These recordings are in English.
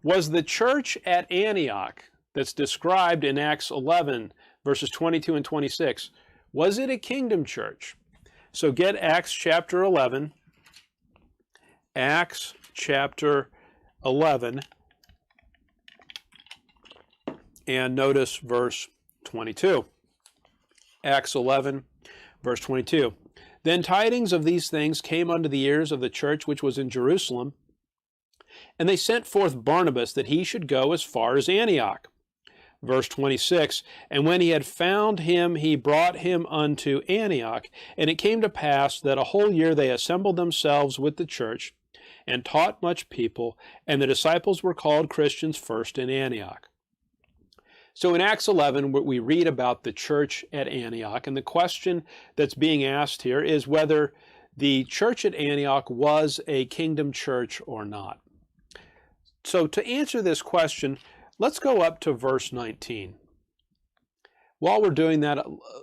Was the church at Antioch that's described in Acts 11, verses 22 and 26, was it a kingdom church? So get Acts chapter 11, Acts chapter 11, and notice verse 22. Acts 11, verse 22. Then tidings of these things came unto the ears of the church which was in Jerusalem, and they sent forth Barnabas that he should go as far as Antioch. Verse 26, and when he had found him, he brought him unto Antioch. And it came to pass that a whole year they assembled themselves with the church, and taught much people, and the disciples were called Christians first in Antioch. So in Acts 11, we read about the church at Antioch, and the question that's being asked here is whether the church at Antioch was a kingdom church or not. So to answer this question, let's go up to verse 19. While we're doing that,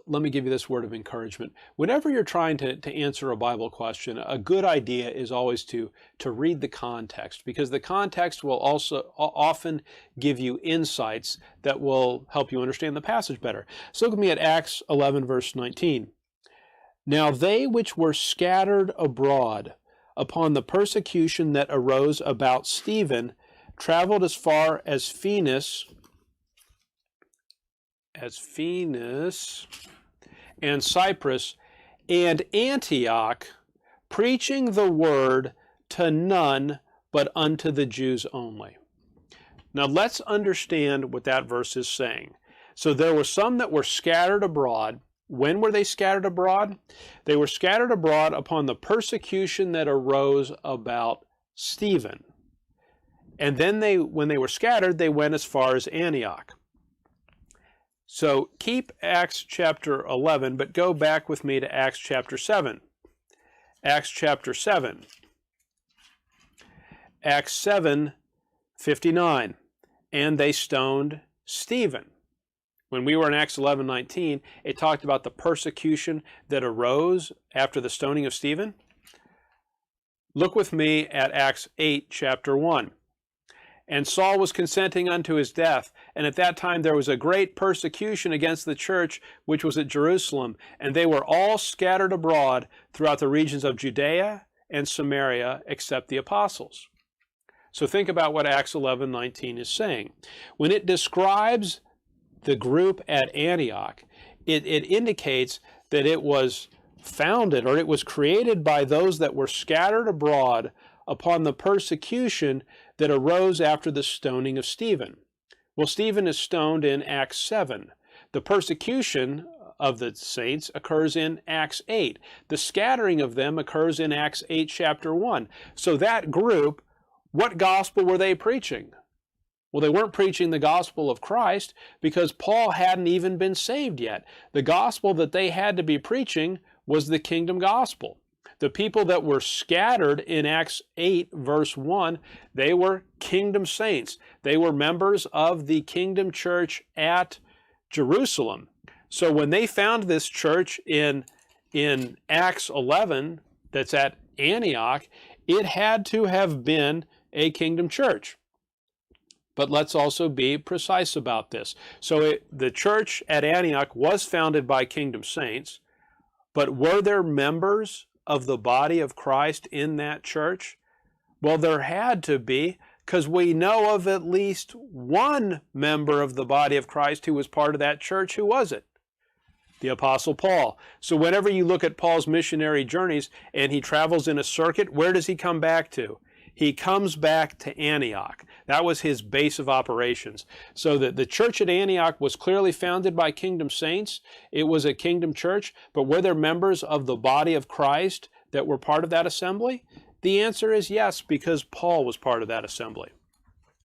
let me give you this word of encouragement. Whenever you're trying to answer a Bible question, a good idea is always to read the context, because the context will also often give you insights that will help you understand the passage better. So look at me at Acts 11, verse 19. Now they which were scattered abroad upon the persecution that arose about Stephen traveled as far as Phoenix and Cyprus and Antioch, preaching the word to none but unto the Jews only. Now let's understand what that verse is saying. So there were some that were scattered abroad. When were they scattered abroad? They were scattered abroad upon the persecution that arose about Stephen. And then when they were scattered, they went as far as Antioch. So keep Acts chapter 11, but go back with me to Acts chapter 7. Acts chapter 7. Acts 7:59. And they stoned Stephen. When we were in Acts 11:19, it talked about the persecution that arose after the stoning of Stephen. Look with me at Acts 8, chapter 1. And Saul was consenting unto his death, and at that time there was a great persecution against the church which was at Jerusalem, and they were all scattered abroad throughout the regions of Judea and Samaria, except the apostles. So think about what Acts 11:19 is saying. When it describes the group at Antioch, it indicates that it was founded, or it was created by those that were scattered abroad upon the persecution that arose after the stoning of Stephen. Well, Stephen is stoned in Acts 7. The persecution of the saints occurs in Acts 8. The scattering of them occurs in Acts 8, chapter 1. So that group, what gospel were they preaching? Well, they weren't preaching the gospel of Christ, because Paul hadn't even been saved yet. The gospel that they had to be preaching was the kingdom gospel. The people that were scattered in Acts 8, verse 1, they were kingdom saints. They were members of the kingdom church at Jerusalem. So when they found this church in Acts 11 that's at Antioch, it had to have been a kingdom church. But let's also be precise about this. So the church at Antioch was founded by kingdom saints, but were there members of the body of Christ in that church? Well, there had to be, because we know of at least one member of the body of Christ who was part of that church. Who was it? The Apostle Paul. So whenever you look at Paul's missionary journeys and he travels in a circuit, where does he come back to? He comes back to Antioch. That was his base of operations. So the church at Antioch was clearly founded by kingdom saints. It was a kingdom church, but were there members of the body of Christ that were part of that assembly? The answer is yes, because Paul was part of that assembly.